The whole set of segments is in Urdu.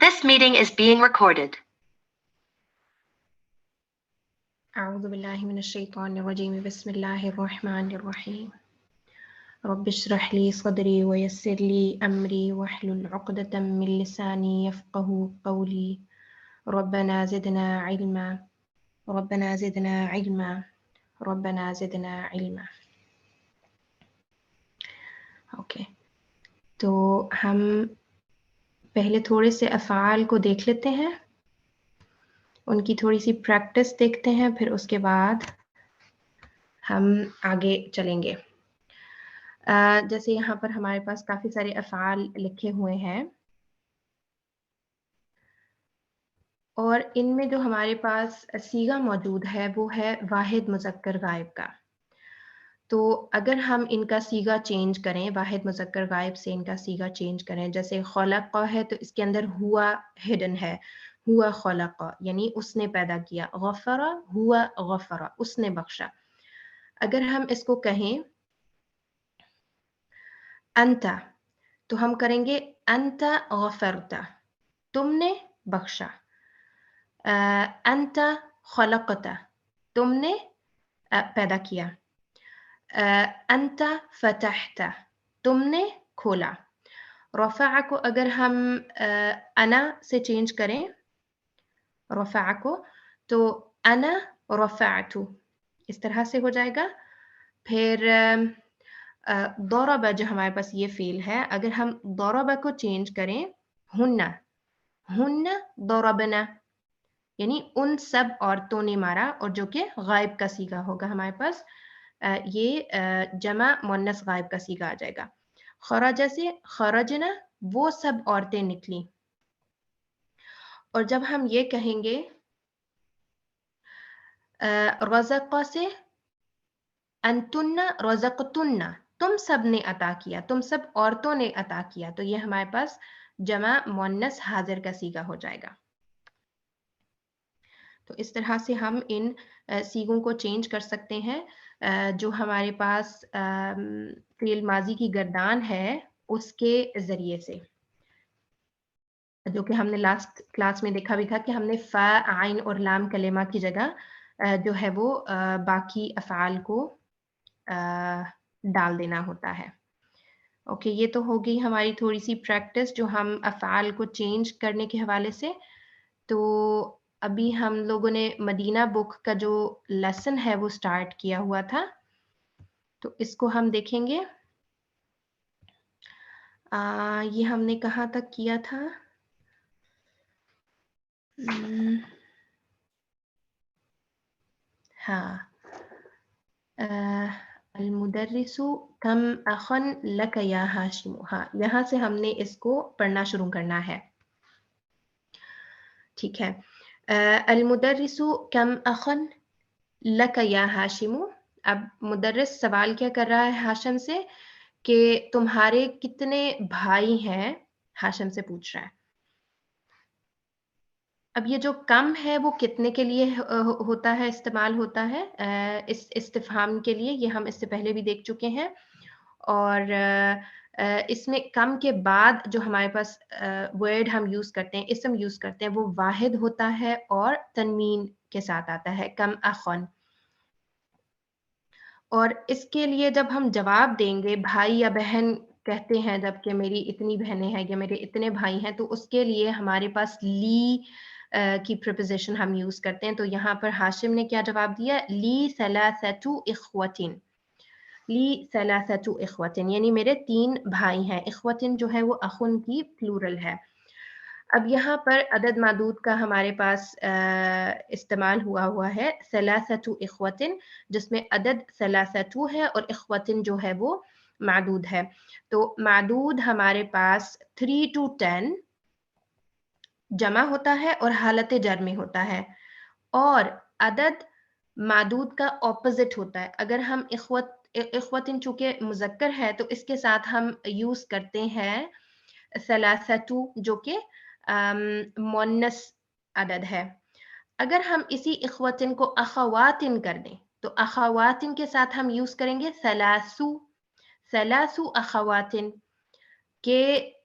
This meeting is being recorded. أعوذ بالله من الشيطان الرجيم بسم الله الرحمن الرحيم رب اشرح لي صدري ويسر لي أمري واحلل عقدة من لساني يفقه قولي ربنا زدنا علما ربنا زدنا علما ربنا زدنا علما. اوکے تو ہم پہلے تھوڑے سے افعال کو دیکھ لیتے ہیں، ان کی تھوڑی سی پریکٹس دیکھتے ہیں، پھر اس کے بعد ہم آگے چلیں گے۔ جیسے یہاں پر ہمارے پاس کافی سارے افعال لکھے ہوئے ہیں اور ان میں جو ہمارے پاس صیغہ موجود ہے وہ ہے واحد مذکر غائب کا۔ تو اگر ہم ان کا صیغہ چینج کریں، واحد مذکر غائب سے ان کا صیغہ چینج کریں، جیسے خلق ہے تو اس کے اندر ہوا ہڈن ہے، ہوا خلق یعنی اس نے پیدا کیا، غفر ہوا غفر اس نے بخشا۔ اگر ہم اس کو کہیں انت تو ہم کریں گے انت غفرت، تم نے بخشا۔ انت خلقت، تم نے پیدا کیا۔ انت فتحت، تم نے کھولا۔ رفع کو اگر ہم انا سے چینج کریں، رفع کو تو انا رفعت اس طرح سے ہو جائے گا۔ پھر ضرب جو ہمارے پاس یہ فعل ہے، اگر ہم ضرب کو چینج کریں ہن، ہن ضربنا یعنی ان سب عورتوں نے مارا، اور جو کہ غائب کا صیغہ ہوگا ہمارے پاس، یہ جمع مؤنث غائب کا صیغہ آ جائے گا۔ خرج سے خرجنا وہ سب عورتیں نکلیں۔ اور جب ہم یہ کہیں گے رزق سے انتن رزقتن، تم سب نے عطا کیا، تم سب عورتوں نے عطا کیا، تو یہ ہمارے پاس جمع مؤنث حاضر کا صیغہ ہو جائے گا۔ تو اس طرح سے ہم ان صیغوں کو چینج کر سکتے ہیں۔ جو ہمارے پاس فعل ماضی کی گردان ہے اس کے ذریعے سے، جو کہ ہم نے لاسٹ کلاس میں دیکھا بھی تھا کہ ہم نے فا عین اور لام کلمہ کی جگہ جو ہے وہ باقی افعال کو ڈال دینا ہوتا ہے۔ اوکے، یہ تو ہو گئی ہماری تھوڑی سی پریکٹس جو ہم افعال کو چینج کرنے کے حوالے سے۔ تو ابھی ہم لوگوں نے مدینہ بک کا جو لیسن ہے وہ سٹارٹ کیا ہوا تھا، تو اس کو ہم دیکھیں گے۔ یہ ہم نے کہاں تک کیا تھا؟ ہاں، المدرس کم اخن لک یا ہاشم، ہاں یہاں سے ہم نے اس کو پڑھنا شروع کرنا ہے۔ ٹھیک ہے، المدرس کم اخن لک یا ہاشم۔ اب مدرس سوال کیا کر رہا ہے ہاشم سے کہ تمہارے کتنے بھائی ہیں، ہاشم سے پوچھ رہا ہے۔ اب یہ جو کم ہے وہ کتنے کے لیے ہوتا ہے، استعمال ہوتا ہے اس استفہام کے لیے، یہ ہم اس سے پہلے بھی دیکھ چکے ہیں۔ اور اس میں کم کے بعد جو ہمارے پاس ورڈ ہم یوز کرتے ہیں، اسم یوز کرتے ہیں، وہ واحد ہوتا ہے اور تنوین کے ساتھ آتا ہے، کم اخن۔ اور اس کے لیے جب ہم جواب دیں گے، بھائی یا بہن کہتے ہیں جب کہ میری اتنی بہنیں ہیں یا میرے اتنے بھائی ہیں، تو اس کے لیے ہمارے پاس لی کی پریپوزیشن ہم یوز کرتے ہیں۔ تو یہاں پر ہاشم نے کیا جواب دیا؟ لی ثلاثۃ اخوۃ، لی ثلاثۃ اخوۃ یعنی میرے 3 بھائی ہیں۔ اخوۃ جو ہے وہ اخن کی پلورل ہے۔ اب یہاں پر عدد معدود کا ہمارے پاس استعمال ہوا ہے ثلاثۃ اخوۃ، جس میں عدد ثلاثۃ ہے اور اخوۃ جو ہے وہ معدود ہے۔ تو معدود ہمارے پاس 3 to 10 جمع ہوتا ہے اور حالت جر میں ہوتا ہے، اور عدد معدود کا اپوزٹ ہوتا ہے۔ اگر ہم اخوتن چونکہ مذکر ہے تو اس کے ساتھ ہم یوز کرتے ہیں ثلاثۃ جو کہ مؤنث عدد ہے۔ اگر ہم اسی اخوتن کو اخواتن کر دیں تو اخواتن کے ساتھ ہم یوز کریں گے ثلاثو اخواتن، کہ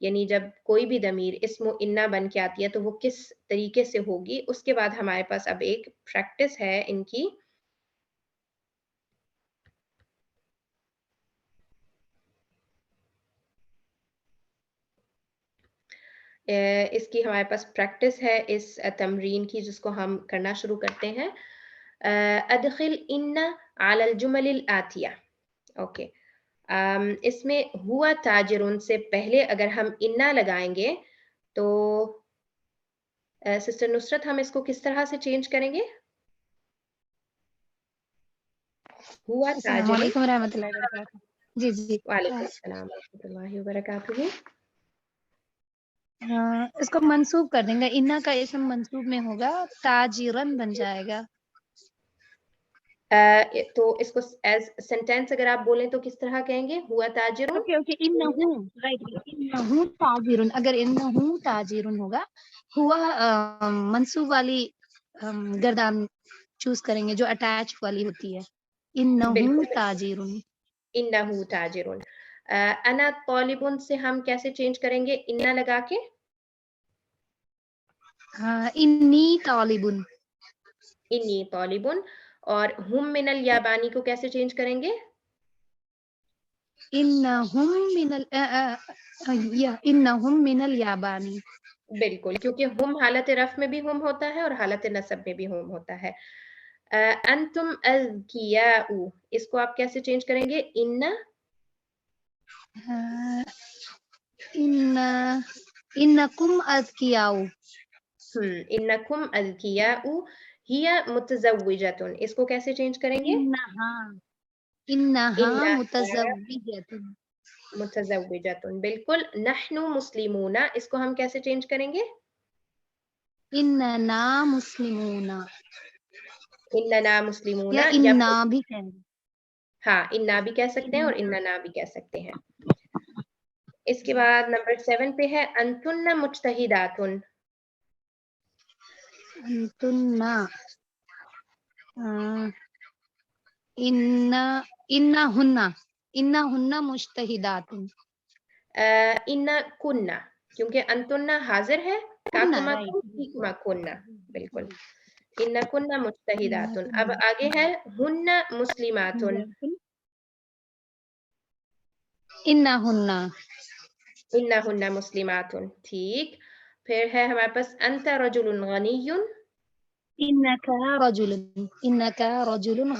یعنی جب کوئی بھی ضمیر اسم انا بن کے آتی ہے تو وہ کس طریقے سے ہوگی. اس کے بعد ہمارے پاس اب ایک پریکٹس ہے ان کی. اس کی ہمارے پاس پریکٹس ہے اس تمرین کی جس کو ہم کرنا شروع کرتے ہیں. ادخل ان علی الجمل الآتیہ. اوکے اس میں ہوا تاجرون سے پہلے اگر ہم انا لگائیں گے تو سسٹر نصرت ہم اس کو کس طرح سے چینج کریں گے؟ ہوا السلام تاجرون. علیکم ورحمۃ اللہ وبرکاتہ. جی جی وعلیکم السلام ورحمۃ اللہ وبرکاتہ. اس کو منسوب کر دیں گے. انا کا اسم منسوب میں ہوگا تاجرن بن جائے گا. تو اس کو ایز سینٹینس اگر آپ بولیں تو کس طرح کہیں گے؟ ہوا تاجرون. اوکے انہو رائٹ انہو تاجرن. اگر انہو تاجرن ہوگا ہوا منسوب والی گردان چوز کریں گے جو اٹیچ والی ہوتی ہے. انہو بالکل تاجرن. انہو تاجرون. انا طالبون سے ہم کیسے چینج کریں گے انا لگا کے؟ انی طالبن. انی طالبون. اور ہم من الیابانی کو کیسے چینج کریں گے؟ انہم من الیابانی. بالکل کیونکہ ہم حالت رفع میں بھی ہم ہوتا ہے اور حالت نصب میں بھی ہم ہوتا ہے. انتم اذکیاء اس کو آپ کیسے چینج کریں گے؟ انکم اذکیاء. انکم اذکیاء ہی متزوجۃ اس کو کیسے چینج کریں گے؟ انہا انہا متزوجۃ. متزوجۃ. بالکل. نحن مسلمون اس کو ہم کیسے چینج کریں گے؟ اننا مسلمون. اننا مسلمون. یا یا انا بھی کہیں گے. ہاں انا بھی کہہ سکتے ہیں اور اننا بھی کہہ سکتے ہیں. اس کے بعد نمبر 7 پہ ہے انتن مجتہدات. انتنا انہن مجتہدات. ان کننا کیونکہ انتن حاضر ہے کاکما کما کننا. بالکل. ان کننا مجتہدات. اب آگے ہے ہن مسلمات. انہن مسلمات. ٹھیک. پھر ہے ہمارے پاس انت رجل غنی. انک رجل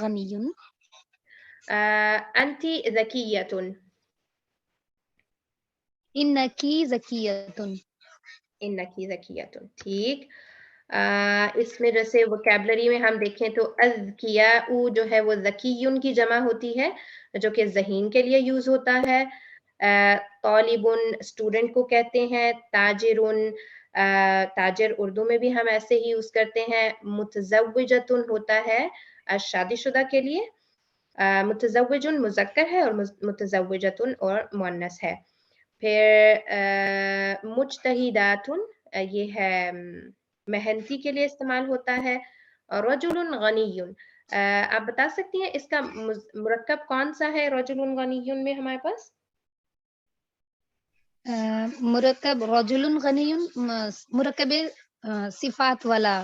غنی. انتی ذکیۃ. انکی ذکیۃ. انکی ذکیۃ. ٹھیک. اس میں جیسے وکیبلری میں ہم دیکھیں تو اذکیاء جو ہے وہ ذکیٌ کی جمع ہوتی ہے جو کہ ذہین کے لیے یوز ہوتا ہے. طالبٌ اسٹوڈنٹ کو کہتے ہیں. تاجرٌ تاجر اردو میں بھی ہم ایسے ہی یوز کرتے ہیں. متزوجۃ ہوتا ہے شادی شدہ کے لیے. متزوج مذکر ہے اور متزوجۃ اور مؤنث ہے. پھر مجتہدات یہ ہے محنتی کے لیے استعمال ہوتا ہے. اور رجل غنی. آپ بتا سکتی ہیں اس کا مرکب کون سا ہے رجل غنی میں ہمارے پاس؟ مرکب رجل غنی مرکب صفات والا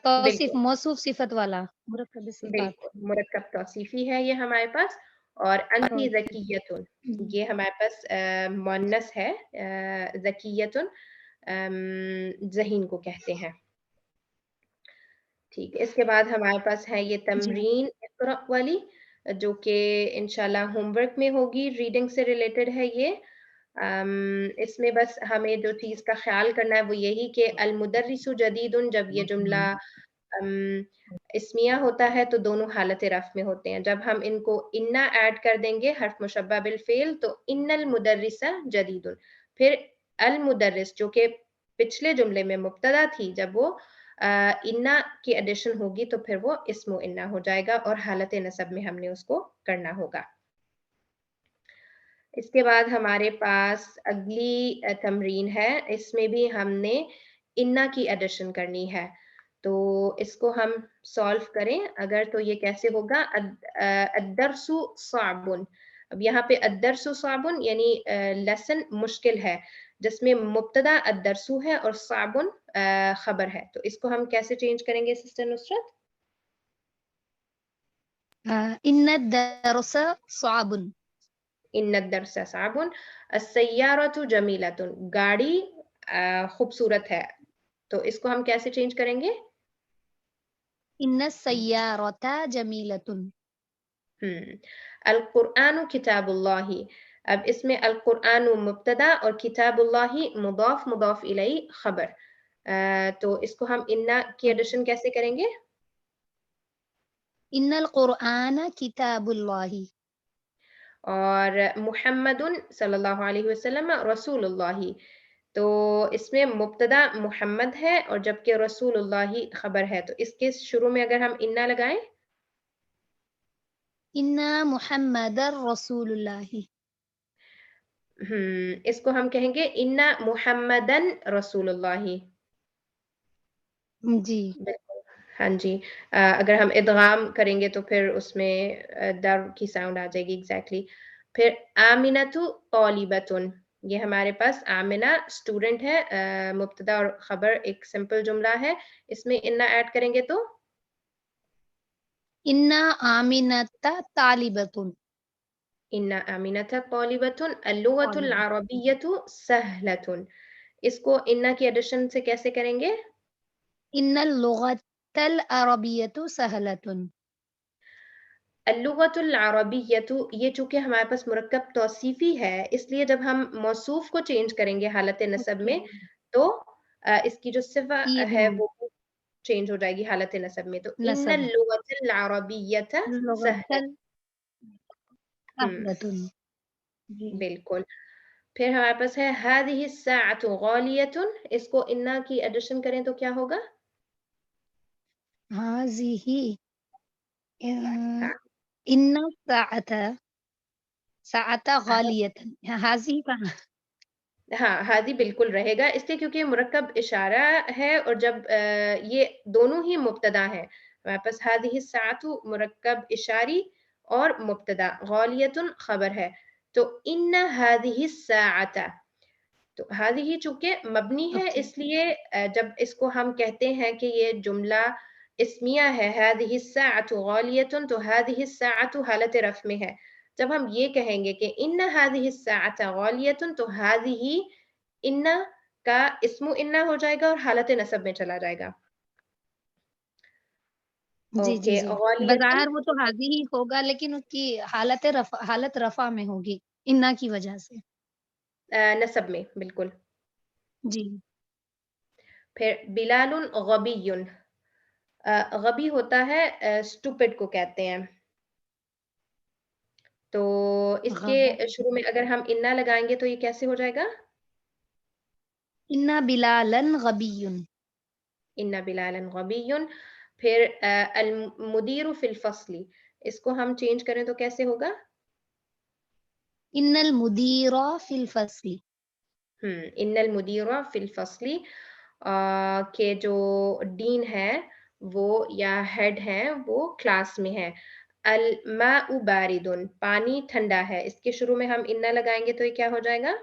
توصیف بالکل موصوف صفت والا مرکب صفات. بالکل مرکب توصیفی ہے یہ ہمارے پاس. اور انتی ذکیۃ یہ ہمارے پاس مؤنث ہے. ذکیۃ ذہین کو کہتے ہیں. ٹھیک. اس کے بعد ہمارے پاس ہے یہ تمرین اقرأ والی جو کہ انشاءاللہ ہوم ورک میں ہوگی. ریڈنگ سے ریلیٹڈ ہے یہ. اس میں بس ہمیں جو چیز کا خیال کرنا ہے وہ یہی کہ المدرس جدید جب یہ جملہ اسمیہ ہوتا ہے تو دونوں حالت رفع میں ہوتے ہیں. جب ہم ان کو انا ایڈ کر دیں گے حرف مشبہ بالفعل تو ان المدرس جدید. پھر المدرس جو کہ پچھلے جملے میں مبتدا تھی جب وہ انا کی ایڈیشن ہوگی تو پھر وہ اسم و انا ہو جائے گا اور حالت نصب میں ہم نے اس کو کرنا ہوگا. اس کے بعد ہمارے پاس اگلی تمرین ہے. اس میں بھی ہم نے انا کی ایڈیشن کرنی ہے تو اس کو ہم سولو کریں اگر تو یہ کیسے ہوگا. الدرس صعب. اب یہاں پہ الدرس صعب یعنی لیسن مشکل ہے. جس میں مبتدا الدرسو ہے اور صعب خبر ہے. تو اس کو ہم کیسے چینج کریں گے سسٹر نصرت؟ ان الدرس صعب. ان الدرس صعب. السیارۃ جمیلۃ، گاڑی خوبصورت ہے. تو اس کو ہم کیسے چینج کریں گے؟ ان السیارۃ جمیلۃ. القرآن کتاب اللہ. اب اس میں القرآن مبتدا اور کتاب اللہ مضاف مضاف الیہ خبر. تو اس کو ہم انا کی ایڈیشن کیسے کریں گے؟ ان القرآن کتاب اللہ. اور محمد صلی اللہ علیہ وسلم رسول اللہ. تو اس میں مبتدا محمد ہے اور جبکہ رسول اللہ خبر ہے. تو اس کے شروع میں اگر ہم انا لگائیں، ان محمد رسول اللہ. اس کو ہم کہیں گے انا محمدن رسول اللہ. جی بالکل، ہاں جی. اگر ہم ادغام کریں گے تو پھر اس میں در کی ساؤنڈ آ جائے گی ایگزیکٹلی. پھر آمنۃ طالبۃ، یہ ہمارے پاس آمنہ اسٹوڈنٹ ہے، مبتدا اور خبر ایک سمپل جملہ ہے. اس میں انا ایڈ کریں گے تو ان آمنۃ طالبۃ. ان آمنۃ طالبۃ اللغۃ العربیۃ سہلۃ. اس کو انا کی ایڈیشن سے کیسے کریں گے؟ ان اللغۃ العربیۃ سہلۃ. اللغۃ العربیۃ، یہ چونکہ ہمارے پاس مرکب توصیفی ہے، اس لیے جب ہم موصوف کو چینج کریں گے حالت نصب میں تو اس کی جو صفہ ہے وہ چینج ہو جائے گی حالت نصب میں. تو ان نصب اللغۃ العربیۃ لغۃ سہلۃ. سہلۃ. جی بالکل. پھر ہمارے پاس ہے هذه الساعة غالیۃ. اس کو انا کی ایڈیشن کریں تو کیا ہوگا؟ هذه ان ساعة غالیۃ. هذه کہاں؟ ہاں ہادی بالکل رہے گا، اس لیے کیونکہ مرکب اشارہ ہے اور جب یہ دونوں ہی مبتدا ہیں. ہمارے پاس هذه الساعة مرکب اشاری اور مبتدا، غالیۃ خبر ہے. تو ان هذه الساعة، تو هذه چونکہ مبنی ہے اس لیے جب اس کو ہم کہتے ہیں کہ یہ جملہ اسمیہ ہے هذه الساعة غالیۃ، تو هذه الساعة حالت رفع میں ہے. جب ہم یہ کہیں گے کہ ان هذه الساعة غالیۃ، تو هذه ان کا اسم انا ہو جائے گا اور حالت نصب میں چلا جائے گا. جی جی اوکے. جی غالیۃ بظاہر وہ تو حاضی ہی ہوگا لیکن اس کی حالت رفع میں ہوگی انا کی وجہ سے. نصب میں بالکل. جی پھر بلال غبی. غبی ہوتا ہے اسٹوپڈ کو کہتے ہیں. تو اس کے شروع میں اگر ہم انا لگائیں گے تو یہ کیسے ہو جائے گا؟ ان بلالا غبی. ان بلالا غبی. پھر المدیر فی الفصل، اس کو ہم چینج کریں تو کیسے ہوگا؟ ان المدیر فی الفصل. ان المدیر فی الفصل، کہ جو ڈین ہے وہ یا ہیڈ ہے وہ کلاس میں ہے. الماء بارد، پانی ٹھنڈا ہے. اس کے شروع میں ہم انا لگائیں گے تو یہ کیا ہو جائے گا؟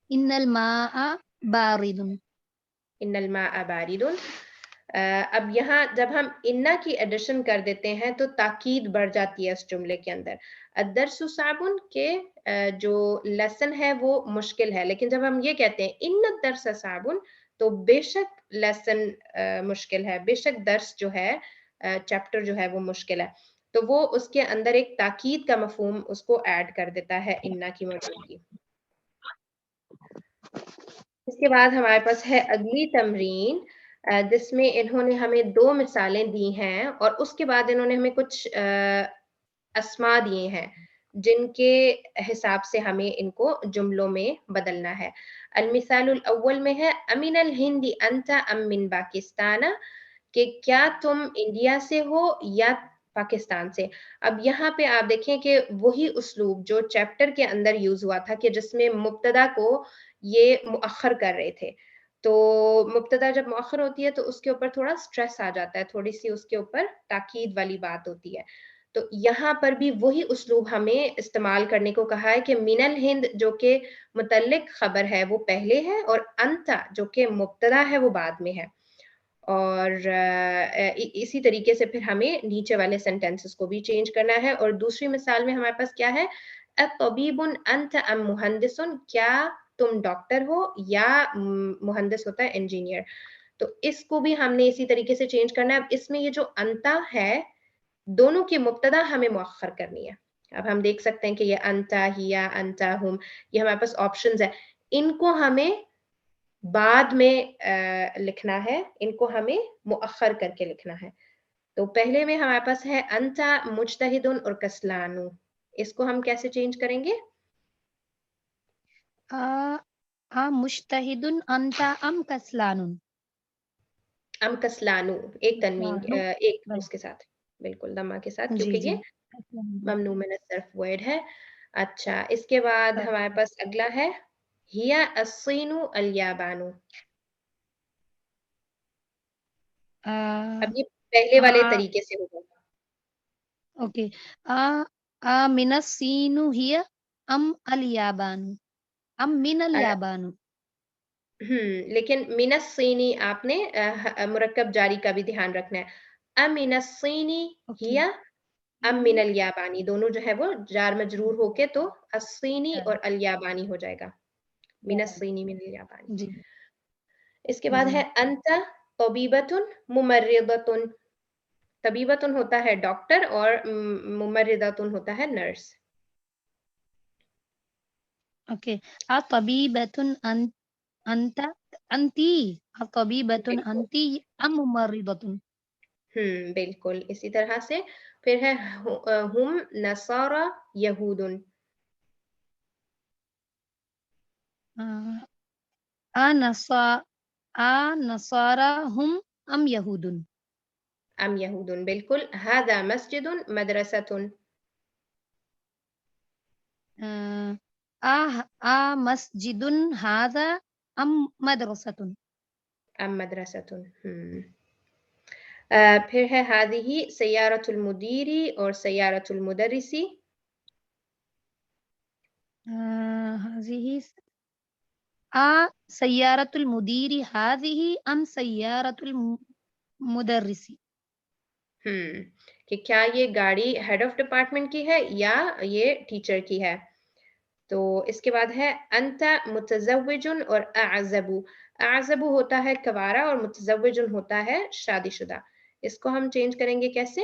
ان الماء بارد. ان الماء بارد. اب یہاں جب ہم انا کی ایڈیشن کر دیتے ہیں تو تاکید بڑھ جاتی ہے اس جملے کے اندر. الدرس صعب، کے جو لیسن ہے وہ مشکل ہے، لیکن جب ہم یہ کہتے ہیں ان الدرس صعب، تو بے شک لیسن مشکل ہے، بے شک درس جو ہے چیپٹر جو ہے وہ مشکل ہے. تو وہ اس کے اندر ایک تاکید کا مفہوم اس کو ایڈ کر دیتا ہے انا کی موجودگی. اس کے بعد ہمارے پاس ہے اگلی تمرین جس میں انہوں نے ہمیں 2 مثالیں دی ہیں اور اس کے بعد انہوں نے ہمیں کچھ اسما دیے ہیں جن کے حساب سے ہمیں ان کو جملوں میں بدلنا ہے. المثال الاول میں ہے امن الہند انت ام من پاکستان، کہ کیا تم انڈیا سے ہو یا پاکستان سے. اب یہاں پہ آپ دیکھیں کہ وہی اسلوب جو چیپٹر کے اندر یوز ہوا تھا کہ جس میں مبتدا کو یہ مؤخر کر رہے تھے. تو مبتدا جب مؤخر ہوتی ہے تو اس کے اوپر تھوڑا سٹریس آ جاتا ہے، تھوڑی سی اس کے اوپر تاکید والی بات ہوتی ہے. تو تو یہاں پر بھی وہی اسلوب ہمیں استعمال کرنے کو کہا ہے کہ من الہند جو کہ متعلق خبر ہے وہ پہلے ہے اور انت جو کہ مبتدا ہے وہ بعد میں ہے. اور اسی طریقے سے پھر ہمیں نیچے والے سینٹینسز کو بھی چینج کرنا ہے. اور دوسری مثال میں ہمارے پاس کیا ہے اطبیب انت ام مہندس, کیا تم ڈاکٹر ہو یا مہندس ہوتا ہے انجینئر. تو اس کو بھی ہم نے اسی طریقے سے چینج کرنا ہے. اب اس میں یہ جو انتا ہے دونوں کی مبتدا ہمیں مؤخر کرنی ہے. اب ہم دیکھ سکتے ہیں کہ یہ انتا ہیا انتا ہم, یہ ہمارے پاس آپشنز ہیں, ان کو ہمیں بعد میں لکھنا ہے, ان کو ہمیں مؤخر کر کے لکھنا ہے. تو پہلے میں ہمارے پاس ہے انتا مجتہد اور کسلانو, اس کو ہم کیسے چینج کریں گے؟ مجتہد انت ام کسلان. ام کسلانو, ایک تنوین ایک بس. اس کے ساتھ, بالکل دمہ کے ساتھ, جی کیونکہ جی یہ ممنوع من الصرف ورڈ ہے. اچھا, اس کے بعد ہمارے پاس اگلا ہے ہیا الصین الیابان. اب یہ پہلے والے طریقے سے ہوگا. اوکے, من الصین ہی ام الیابان ام من الیابان. لیکن من الصینی آپ نے مرکب جاری کا بھی دھیان رکھنا ہے. امن الصینی ہیا ام من الیابانی, دونوں جو ہے وہ جار مجرور ہو کے تو الصینی اور الیابانی ہو جائے گا, من الصینی من الیابانی. جی اس کے بعد ہے انت طبیبۃ ممرضۃ. طبیبۃ ہوتا ہے ڈاکٹر اور ممرضۃ ہوتا ہے نرس. اوکے, طبیبۃ انت انتی, طبیبۃ انتی ام ممرضۃ. بالکل اسی طرح سے. پھر ہے ہم نصارى یہود. نصارى ہم ام یہود. ام یہود, بالکل. هذا مسجد مدرسة. مسجد هذا ام مدرسة. ام مدرسة. پھر ہے هذه سیارة المدیر اور سیارة المدرس. هذه سیارة المدیر هذه ام سیارة المدرس. کہ کیا یہ گاڑی ہیڈ آف ڈپارٹمنٹ کی ہے یا یہ ٹیچر کی ہے. تو اس کے بعد ہے انت متزوج اور اعزب. اعزب ہوتا ہے کوارا اور متزوج ہوتا ہے شادی شدہ. اس کو ہم چینج کریں گے کیسے؟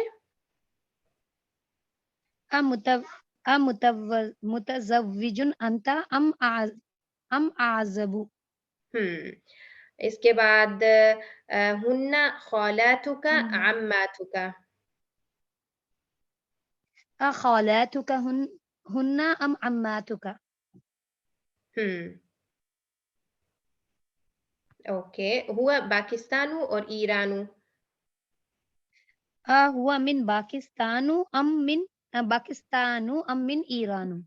متزوج انت ام اعزب. اس کے بعد ہن خالاتک عماتک. خالاتک ہن ام عماتک. اوکے, ہوا پاکستان اور ایران. ہوا من پاکستان ام من ایران.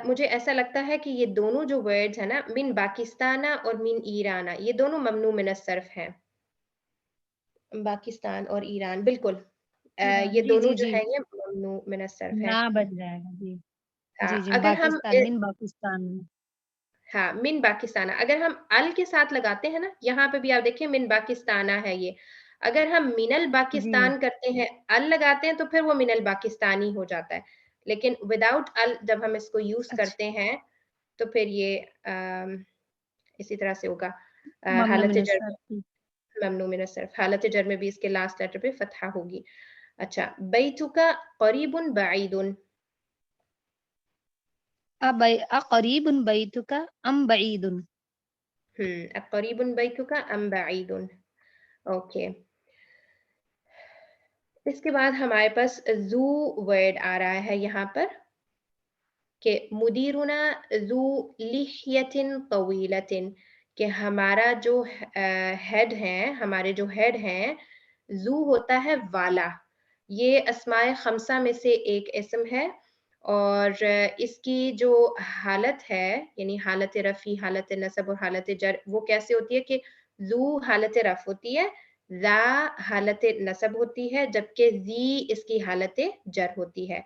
مجھے ایسا لگتا ہے کہ یہ دونوں جو ورڈز ہیں نا, من پاکستان اور من ایران, یہ دونوں ممنوع من الصرف ہیں. پاکستان اور ایران, بالکل یہ دونوں جو ہیں یہ ممنوع من الصرف ہیں. نہ بچ جائے گا. جی جی جی, اگر ہم پاکستان من پاکستان. ہاں من پاکستان, اگر ہم ال کے ساتھ لگاتے ہیں نا, یہاں پہ بھی آپ دیکھیں من پاکستانہ ہے یہ. اگر ہم من الپاکستان کرتے ہیں, ال لگاتے ہیں, تو پھر وہ من الپاکستانی ہو جاتا ہے. لیکن وداؤٹ ال جب ہم اس کو یوز کرتے ہیں تو پھر یہ اسی طرح سے ہوگا. حالت جر ممنوع من الصرف, حالت جر میں بھی اس کے لاسٹ لیٹر پہ فتحہ ہوگی. اچھا, بیتک قریب بعید. قریب بیتک ام بعید. قریب بیتک ام بعید. اوکے, اس کے بعد ہمارے پاس ذو ورڈ آ رہا ہے یہاں پر کہ مدیرنا ذو لحیۃ طویلۃ, کہ ہمارا جو ہیڈ ہیں, ہمارے جو ہیڈ ہیں, ذو ہوتا ہے والا. یہ اسماء خمسہ میں سے ایک اسم ہے, اور اس کی جو حالت ہے, یعنی حالت رفع, حالت نصب اور حالت جر, وہ کیسے ہوتی ہے کہ ذو حالت رفع ہوتی ہے, ذا حالت نصب ہوتی ہے جبکہ ذی اس کی حالت جر ہوتی ہے.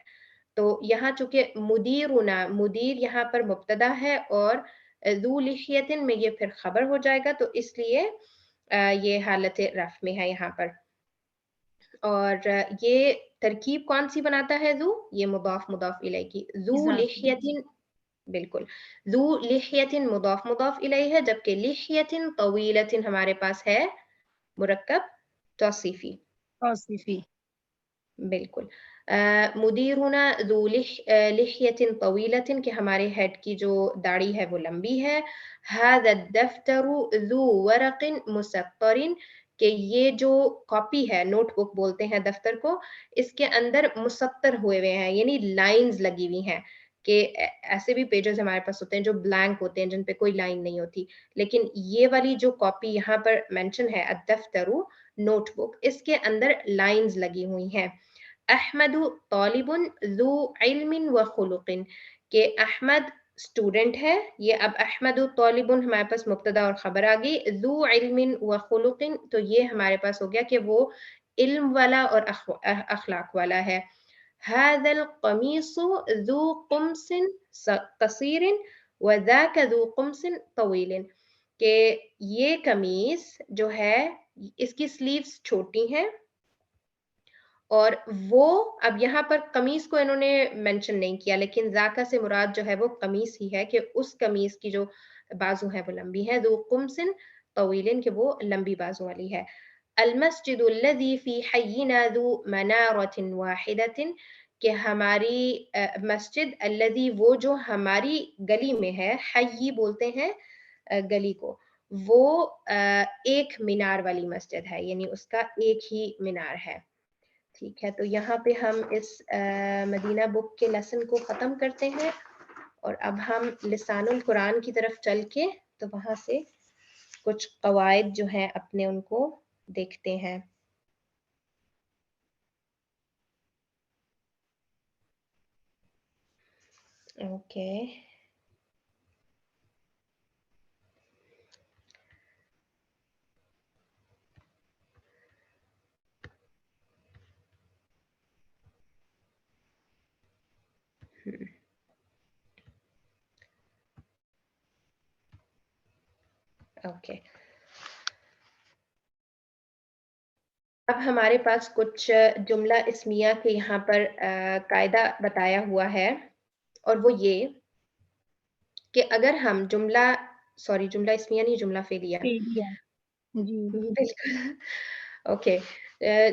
تو یہاں چونکہ مدیرنا مدیر یہاں پر مبتدا ہے اور ذو لحیتن میں یہ پھر خبر ہو جائے گا تو اس لیے یہ حالت رفع میں ہے یہاں پر. اور یہ ترکیب کون سی بناتا ہے ذو؟ یہ مضاف مضاف الیہ کی. ذو لحیتن بالکل ذو لحیتن مضاف مضاف الیہ ہے جبکہ لحیتن طویلتن ہمارے پاس ہے مرکب توصیفی. توصیفی بالکل. مدیرنا ذو لحیۃ طویلۃ کہ ہمارے ہیڈ کی جو داڑھی ہے وہ لمبی ہے. هذا الدفتر ذو ورق مسطر کہ یہ جو کاپی ہے نوٹ بک بولتے ہیں دفتر کو اس کے اندر مسطر ہوئے ہوئے ہیں یعنی لائنز لگی ہوئی ہیں کہ ایسے بھی پیجز ہمارے پاس ہوتے ہیں جو بلینک ہوتے ہیں جن پہ کوئی لائن نہیں ہوتی لیکن یہ والی جو کاپی یہاں پر مینشن ہے الدفتر نوٹ بک اس کے اندر لائنز لگی ہوئی ہیں. احمد طالب ذو علم و خلق کہ احمد اسٹوڈنٹ ہے. یہ اب احمد طالب ہمارے پاس مبتدا اور خبر آ گئی. ذو علم و خلق تو یہ ہمارے پاس ہو گیا کہ وہ علم والا اور اخلاق والا ہے. هذا القميص ذو قمص قصير وذاك ذو قمص طويل کہ یہ قمیص جو ہے اس کی سلیوز چھوٹی ہیں اور وہ اب یہاں پر قمیص کو انہوں نے مینشن نہیں کیا لیکن ذاکا سے مراد جو ہے وہ قمیص ہی ہے کہ اس قمیص کی جو بازو ہے وہ لمبی ہے. ذو قمص طویل کہ وہ لمبی بازو والی ہے. المسجد الذي في حينا ذو منارة واحدة کہ ہماری مسجد الذي وہ جو ہماری گلی میں ہے حی بولتے ہیں گلی کو وہ ایک مینار والی مسجد ہے یعنی اس کا ایک ہی مینار ہے. ٹھیک ہے تو یہاں پہ ہم اس مدینہ بک کے لیسن کو ختم کرتے ہیں اور اب ہم لسان القرآن کی طرف چل کے تو وہاں سے کچھ قواعد جو ہیں اپنے ان کو دیکھتے ہیں. اوکے اوکے اب ہمارے پاس کچھ جملہ اسمیہ کے یہاں پر قاعدہ بتایا ہوا ہے اور وہ یہ کہ اگر ہم جملہ اسمیہ نہیں جملہ فعلیہ جی بالکل اوکے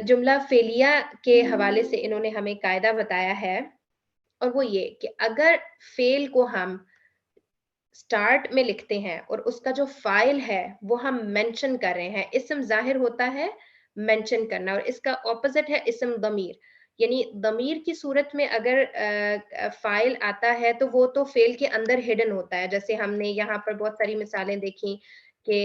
جملہ فعلیہ کے حوالے سے انہوں نے ہمیں قاعدہ بتایا ہے اور وہ یہ کہ اگر فعل کو ہم سٹارٹ میں لکھتے ہیں اور اس کا جو فاعل ہے وہ ہم مینشن کر رہے ہیں اسم ظاہر ہوتا ہے مینشن کرنا اور اس کا اپوزٹ ہے اسم ضمیر یعنی ضمیر کی صورت میں اگر فاعل آتا ہے تو وہ تو فعل کے اندر ہڈن ہوتا ہے جیسے ہم نے یہاں پر بہت ساری مثالیں دیکھی کہ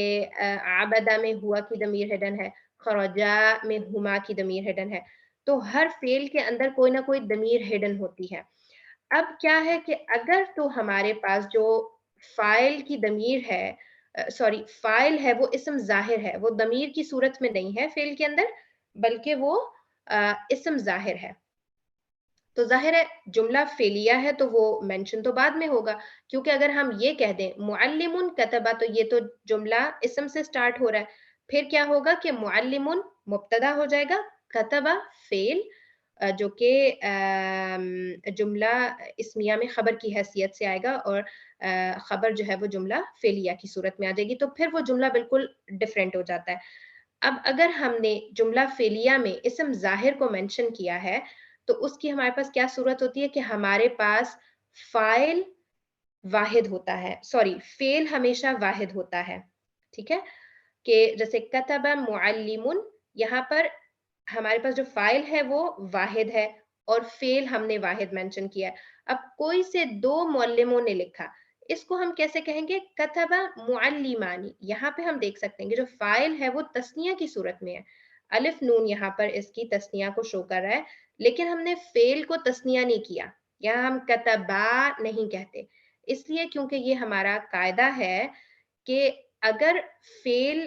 عبدہ میں ہوا کی ضمیر ہڈن ہے خرجا میں ہما کی ضمیر ہڈن ہے تو ہر فعل کے اندر کوئی نہ کوئی ضمیر ہڈن ہوتی ہے. اب کیا ہے کہ اگر تو ہمارے پاس جو فاعل کی ضمیر ہے فاعل ہے وہ اسم ظاہر ہے وہ ضمیر کی صورت میں نہیں ہے فعل کے اندر بلکہ وہ اسم ظاہر ہے تو ظاہر ہے جملہ فعلیہ ہے تو وہ مینشن تو بعد میں ہوگا کیونکہ اگر ہم یہ کہہ دیں معلم کتبہ تو یہ تو جملہ اسم سے سٹارٹ ہو رہا ہے پھر کیا ہوگا کہ معلم مبتدا ہو جائے گا کتبہ فعل جو کہ جملہ اسمیہ میں خبر کی حیثیت سے آئے گا اور خبر جو ہے وہ جملہ فعلیہ کی صورت میں آ جائے گی تو پھر وہ جملہ بالکل ڈیفرنٹ ہو جاتا ہے. اب اگر ہم نے جملہ فعلیہ میں اسم ظاہر کو مینشن کیا ہے تو اس کی ہمارے پاس کیا صورت ہوتی ہے کہ ہمارے پاس فاعل واحد ہوتا ہے فعل ہمیشہ واحد ہوتا ہے. ٹھیک ہے کہ جیسے کتب معلم یہاں پر ہمارے پاس جو فاعل ہے وہ واحد ہے اور فعل ہم نے واحد مینشن کیا ہے. اب کوئی سے دو معلموں نے لکھا اس کو ہم کیسے کہیں گے کتب معلمانی یہاں پہ ہم دیکھ سکتے ہیں کہ جو فاعل ہے وہ تثنیہ کی صورت میں ہے الف نون یہاں پر اس کی تثنیہ کو شو کر رہا ہے لیکن ہم نے فعل کو تثنیہ نہیں کیا یہاں ہم کتبا نہیں کہتے اس لیے کیونکہ یہ ہمارا قاعدہ ہے کہ اگر فعل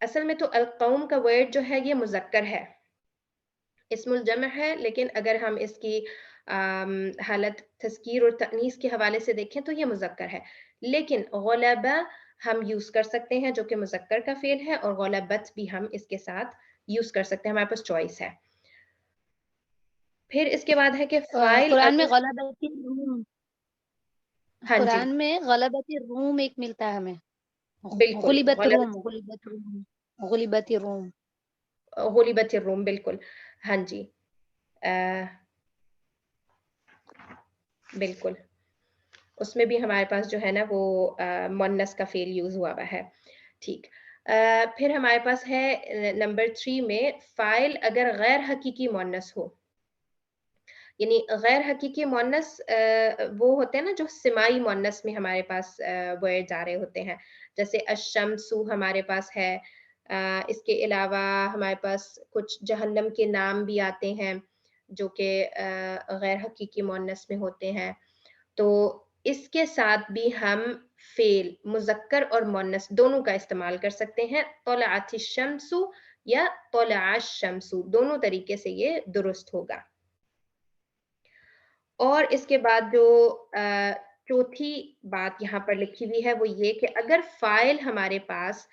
اصل میں تو القوم کا ورڈ جو ہے یہ مذکر ہے، اسم الجمع ہے، لیکن اگر ہم اس کی حالت تذکیر اور تانیث کے حوالے سے دیکھیں تو یہ مذکر ہے، لیکن غلبہ ہم یوز کر سکتے ہیں جو کہ مذکر کا فعل ہے، اور غلبت بھی ہم اس کے ساتھ یوز کر سکتے ہیں، ہمارے پاس چوائس ہے۔ پھر اس کے بعد ہے کہ فائل قرآن میں اگر غلبت الروم، ہاں جی قرآن میں غلبت الروم ایک ملتا ہے ہمیں، بالکل غلبت روم، غلبت غلبت روم، غلبت روم۔ غلبت الروم، بالکل ہاں جی بالکل، اس میں بھی ہمارے پاس جو ہے نا وہ مونس کا فعل یوز ہوا ہوا ہے، ٹھیک۔ پھر ہمارے پاس ہے نمبر 3 میں فائل اگر غیر حقیقی مونس ہو، یعنی غیر حقیقی مونس وہ ہوتے ہیں نا جو سمائی مونس میں ہمارے پاس ورڈ آ رہے ہوتے ہیں، جیسے الشمس ہمارے پاس ہے، اس کے علاوہ ہمارے پاس کچھ جہنم کے نام بھی آتے ہیں جو کہ غیر حقیقی مونس میں ہوتے ہیں، تو اس کے ساتھ بھی ہم فعل مذکر اور مونس دونوں کا استعمال کر سکتے ہیں، طلعت الشمس یا طلع الشمس، دونوں طریقے سے یہ درست ہوگا۔ اور اس کے بعد جو چوتھی بات یہاں پر لکھی ہوئی ہے وہ یہ کہ اگر فائل ہمارے پاس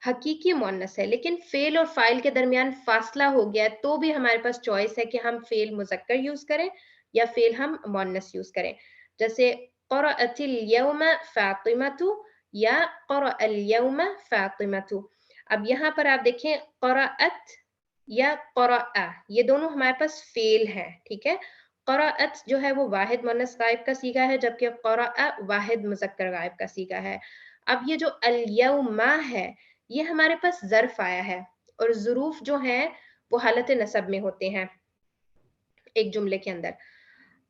حقیقی مونس ہے لیکن فعل اور فائل کے درمیان فاصلہ ہو گیا ہے تو بھی ہمارے پاس چوائس ہے کہ ہم فعل مذکر یوز کریں یا فعل ہم مونس یوز کریں، جیسے قرأت اليوم فاطمۃ یا قرأ اليوم فاطمۃ۔ اب یہاں پر آپ دیکھیں قرأت یا قرأ یہ دونوں ہمارے پاس فعل ہیں، ٹھیک ہے۔ قرأت جو ہے وہ واحد مؤنث غائب کا صیغہ ہے، جبکہ قرأ واحد مذکر غائب کا صیغہ ہے۔ اب یہ جو الیوم ہے یہ ہمارے پاس ظرف آیا ہے، اور ظروف جو ہیں وہ حالت نصب میں ہوتے ہیں ایک جملے کے اندر،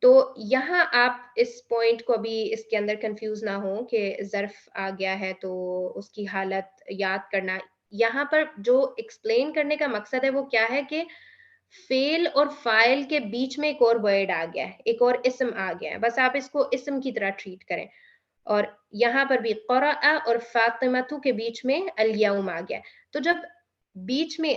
تو یہاں آپ اس پوائنٹ کو بھی اس کے اندر کنفیوز نہ ہو کہ ظرف آ گیا ہے تو اس کی حالت یاد کرنا، یہاں پر جو ایکسپلین کرنے کا مقصد ہے وہ کیا ہے کہ فعل اور فاعل کے بیچ میں ایک اور ورڈ آ گیا ہے، ایک اور اسم آ گیا ہے، بس آپ اس کو اسم کی طرح ٹریٹ کریں، اور یہاں پر بھی قرأ اور فاطمۃ کے بیچ میں الیوم آ گیا ہے، تو جب بیچ میں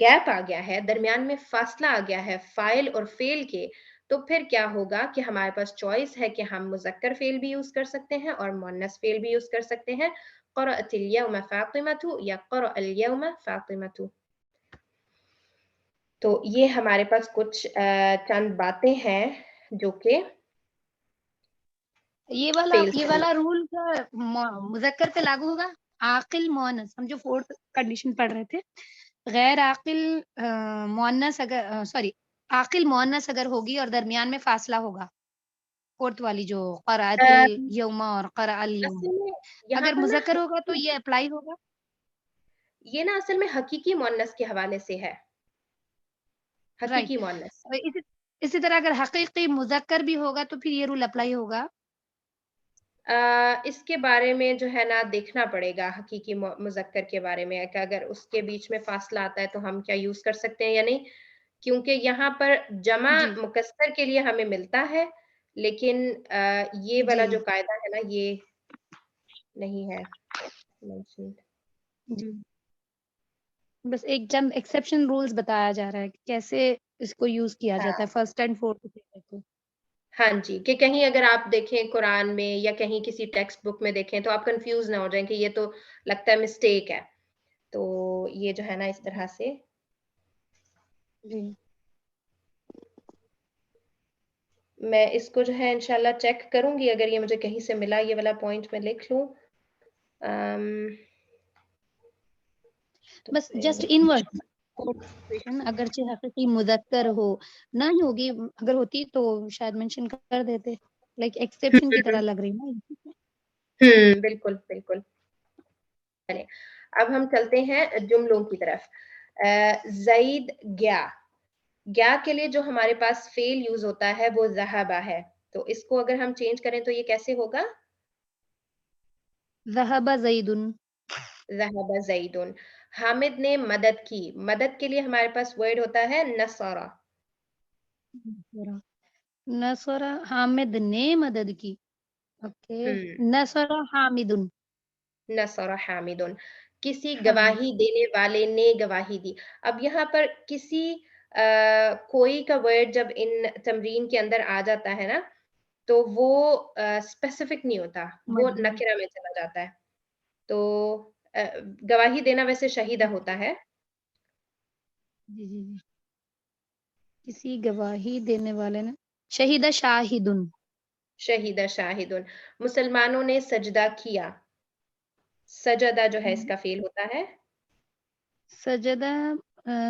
گیپ آ گیا ہے، درمیان میں فاصلہ آ گیا ہے فاعل اور فعل کے، تو پھر کیا ہوگا کہ ہمارے پاس چوائس ہے کہ ہم مذکر فعل بھی یوز کر سکتے ہیں اور مؤنث فعل بھی یوز کر سکتے ہیں، قرأت الیوم فاطمۃ یا قرأ الیوم فاطمۃ۔ تو یہ ہمارے پاس کچھ چند باتیں ہیں جو کہ یہ فیل سے والا رول مذکر پہ لاگو ہوگا، عاقل مؤنث، ہم جو 4th کنڈیشن پڑھ رہے تھے، غیر عاقل مؤنث اگر سوری عاقل مؤنث اگر ہوگی اور درمیان میں فاصلہ ہوگا، 4th والی جو قرأت الیوم اور قرأ الیوم، اصل میں یہاں اگر پر نا مذکر ہوگا تو یہ اپلائی ہوگا۔ یہ نا اصل میں حقیقی مؤنث کے حوالے سے ہے، رائٹ، حقیقی مؤنث۔ اسی طرح اگر حقیقی مذکر بھی ہوگا تو پھر یہ رول اپلائی ہوگا۔ اس کے بارے میں جو ہے نا دیکھنا پڑے گا حقیقی مذکر کے بارے میں کہ اگر اس کے بیچ میں فاصلہ آتا ہے تو ہم کیا یوز کر سکتے ہیں یا نہیں، کیونکہ یہاں پر جمع جی مکسر کے لیے ہمیں ملتا ہے، لیکن یہ والا جی جو قاعدہ ہے نا یہ نہیں ہے mentioned۔ جی، بس ایک چند ایکسیپشن رولز بتایا جا رہا ہے کہ کیسے اس کو یوز کیا ہاں جاتا ہے فرسٹ اینڈ فورتھ کو۔ ہاں جی، کہ کہیں اگر آپ دیکھیں قرآن میں یا کہیں کسی ٹیکسٹ بک میں دیکھیں تو آپ کنفیوز نہ ہو جائیں کہ یہ تو لگتا ہے مسٹیک ہے، تو یہ جو ہے نا اس طرح سے جی میں اس کو جو ہے انشاءاللہ چیک کروں گی، اگر یہ مجھے کہیں سے ملا یہ والا پوائنٹ میں لکھ لوں، تو بس جسٹ پھر انورس اگرچہ حقیقی مذکر ہو نہ ہی ہوگی، اگر ہوتی تو شاید مینشن کر دیتے، لائک ایکسیپشن کی طرح لگ رہی نا۔ بالکل بالکل۔ چلیں اب ہم چلتے ہیں جملوں کی طرف۔ زید گیا، گیا کے لیے جو ہمارے پاس فعل یوز ہوتا ہے وہ ذہبہ ہے، تو اس کو اگر ہم چینج کریں تو یہ کیسے ہوگا؟ ذہب زید، ذہب زید۔ حامد نے مدد کی، مدد کے لیے ہمارے پاس ورڈ ہوتا ہے نصرہ، نصر حامد نے مدد کی، اوکے، نصر حامد، نصر حامد۔ کسی ہاں گواہی دینے والے نے گواہی دی. اب یہاں پر کسی کوئی کا ورڈ جب ان تمرین کے اندر آ جاتا ہے نا تو وہ اسپیسیفک نہیں ہوتا, وہ مجبور نکرہ میں چلا جاتا ہے. تو گواہی دینا ویسے شہیدہ ہوتا ہے. جی جی جی کسی گواہی دینے والے نے شہیدہ شاہدن شہیدہ شاہدن. مسلمانوں نے سجدہ کیا. سجدہ جو ہے اس کا فعل ہوتا ہے سجدہ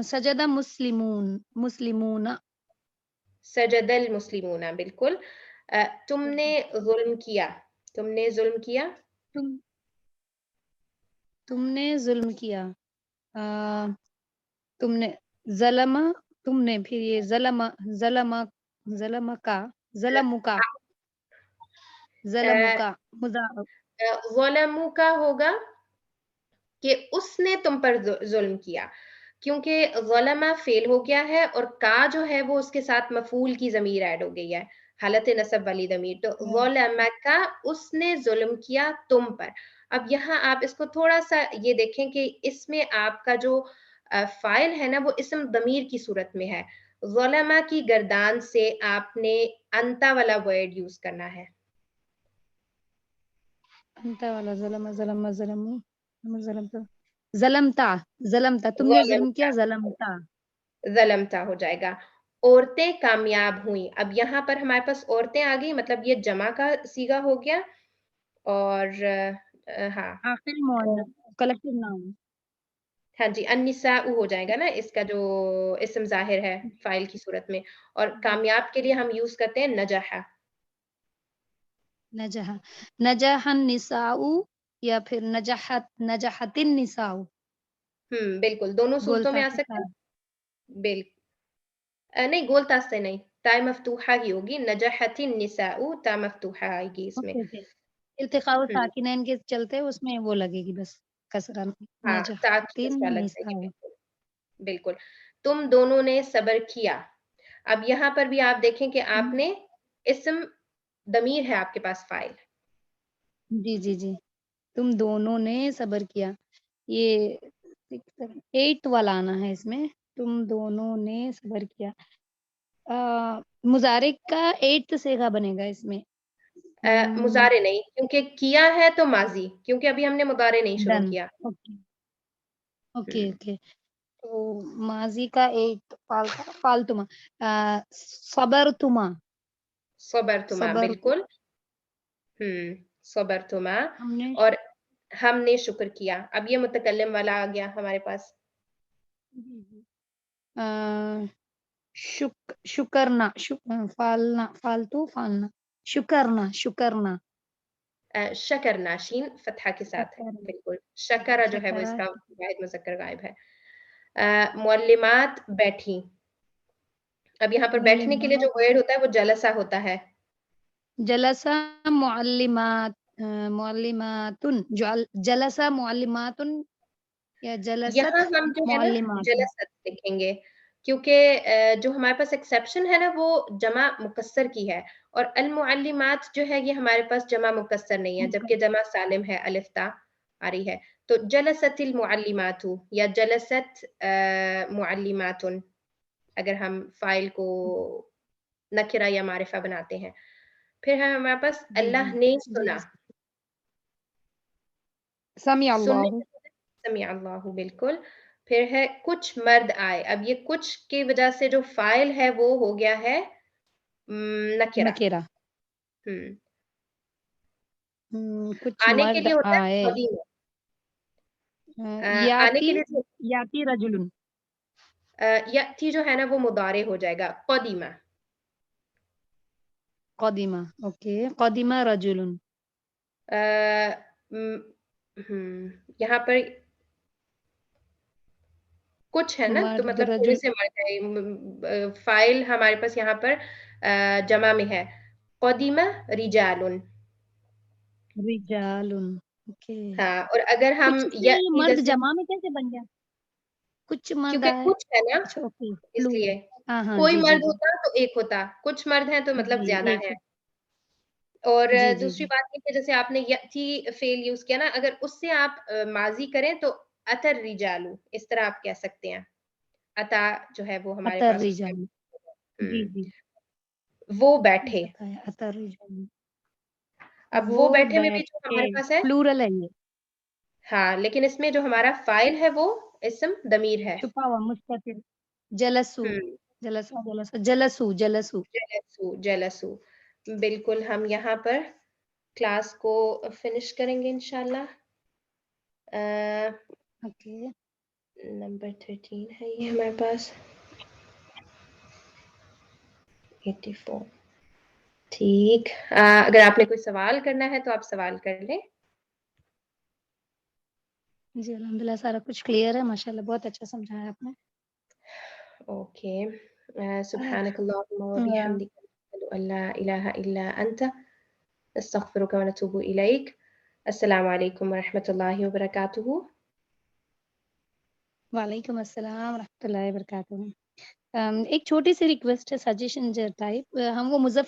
سجدہ مسلمون سجد المسلمون. بالکل. تم نے ظلم کیا. تم نے ظلم کیا. تم نے ظلم کیا تم نے ظلم تم نے پھر یہ ظلم کا مضاف ظلموا کا ہوگا کہ اس نے تم پر ظلم کیا, کیونکہ ظلمہ فعل ہو گیا ہے اور کا جو ہے وہ اس کے ساتھ مفعول کی ضمیر ایڈ ہو گئی ہے, حالت نصب والی ضمیر. تو ظلمک اس نے ظلم کیا تم پر. اب یہاں آپ اس کو تھوڑا سا یہ دیکھیں کہ اس میں آپ کا جو فاعل ہے نا وہ اسم ضمیر کی صورت میں ہے. ظلمہ کی گردان سے آپ نے انتا والا ورڈ یوز کرنا ہے. انتا والا ظلمتا تم نے ظلم کیا ظلمتا ہو جائے گا. عورتیں کامیاب ہوئیں. اب یہاں پر ہمارے پاس عورتیں آ گئی, مطلب یہ جمع کا صیغہ ہو گیا. اور ہاں آخر مؤنث کلیکٹیو ناؤن ہاں جی النساء ہو جائے گا نا اس کا جو اسم ظاہر ہے فاعل کی صورت میں. اور کامیاب کے لیے ہم یوز کرتے ہیں نجح. نجح النساء یا پھر نجحت النساء بالکل دونوں صورتوں میں آ سکتا ہے. بالکل نہیں گول تاس سے نہیں, تا مفتوحہ ہی ہوگی. نجحت النساء تا مفتوحہ آئے گی اس میں. التقاء ساکنین کے چلتے اس میں وہ لگے گی بس کسرہ. ہاں نجحت تاکید لگ جائے گی. النساء بالکل. تم دونوں نے صبر کیا. اب یہاں پر بھی آپ دیکھیں کہ آپ نے اسم ضمیر ہے آپ کے پاس فاعل. جی جی جی تم دونوں نے صبر کیا. یہ 8 والا آنا ہے اس میں. تم دونوں نے صبر کیا. مضارع کا 8 صیغہ بنے گا اس میں. مضارع نہیں, کیونکہ کیا ہے تو ماضی, کیونکہ ابھی ہم نے مضارع نہیں شروع ڈن کیا. اوکے اوکے تو ماضی کا 8 فالتما صبرتما صبرتما. صبر بالکل. صبرتما. ہم نے اور ہم نے شکر کیا. اب یہ متکلم والا آ گیا ہمارے پاس. شکرنا فالنا شکرنا شکرنا شین فتحہ کے ساتھ. بالکل. شکرہ جو ہے وہ اس کا واحد مذکر غائب ہے. معلمات بیٹھی. اب یہاں پر بیٹھنے کے لیے جو ورڈ ہوتا ہے وہ جلسہ ہوتا ہے. جلسہ معلماتن جلسہ معلماتن یا جلست یہاں ہم جو ہے نا معلمات جلست لکھیں گے, کیونکہ جو ہمارے پاس ایکسیپشن ہے نا وہ جمع مکسر کی ہے, اور المعلمات جو ہے یہ ہمارے پاس جمع مکسر نہیں ہے, جبکہ جمع سالم ہے, الف تا آ رہی ہے. تو جلست المعلمات یا جلست معلمات اگر ہم فاعل کو نکرہ یا معرفہ بناتے ہیں. پھر ہے ہمارے پاس اللہ نے سنا. سمع اللہ سمع اللہ. بالکل. پھر ہے کچھ مرد آئے. اب یہ کچھ کی وجہ سے جو فاعل ہے وہ ہو گیا ہے نکرہ. کچھ آنے کے مرد لیے ہوتا ہے آئے. قدیم. آنے کے لیے یاتی رجلن یاتی جو ہے نا وہ مضارع ہو جائے گا. قدیمہ. قدیمہ. اوکے قدیمہ رجلن. یہاں پر کچھ ہے نا تو مرد مطلب تھوڑے رجل سے مرد ہے. فاعل ہمارے پاس یہاں پر جمع میں ہے. قدیمہ رجال. اوکے. ہاں, اور اگر ہم کچھ سے مرد جیسے جمع میں کیسے بن گیا؟ کچھ مرد کیونکہ آئے. کچھ ہے نا اچھا اوکے اس لیے ہاں کوئی جی جی مرد جی ہوتا تو ایک ہوتا, کچھ مرد ہیں تو مطلب جی زیادہ ایک ہیں. اور جی جی دوسری جی بات یہ کہ جیسے آپ نے یأتی فعل یوز کیا نا، اگر اس سے آپ ماضی کریں تو اتر رجالو اس طرح آپ کہہ سکتے ہیں. اتا جو ہے وہ ہمارے اتر پاس اس میں رجال. جی جی وہ بیٹھے. بتایا اتر رجال. اب وہ وہ بیٹھے میں بھی جو بیٹھے ہمارے پاس ہے، پلورل ہے یہ، ہاں لیکن اس میں جو ہمارا فائل ہے وہ اسم ضمیر ہے. چھپا ہوا مستتر. جلسو ہم، جلسا جلسا جلسو جلسو. جلسو جلسو. بالکل ہم یہاں پر کلاس کو فنش کریں گے انشاءاللہ. اوکے نمبر 13 ہے یہ ہمارے پاس 84. ٹھیک، اگر آپ نے کوئی سوال کرنا ہے تو آپ سوال کر لیں. جی الحمدللہ سارا کچھ کلیئر ہے ماشاء اللہ، بہت اچھا سمجھایا آپ نے. اوکے. سبحانك اللهم وبحمدك نشهد ان لا اله الا انت نستغفرك ونتوب اليك. السلام علیکم ورحمۃ اللہ وبرکاتہ. وعلیکم السلام ورحمۃ اللہ وبرکاتہ. ایک چھوٹی سی ریکویسٹ ہے، سجیشن ٹائپ، ہم وہ مظفر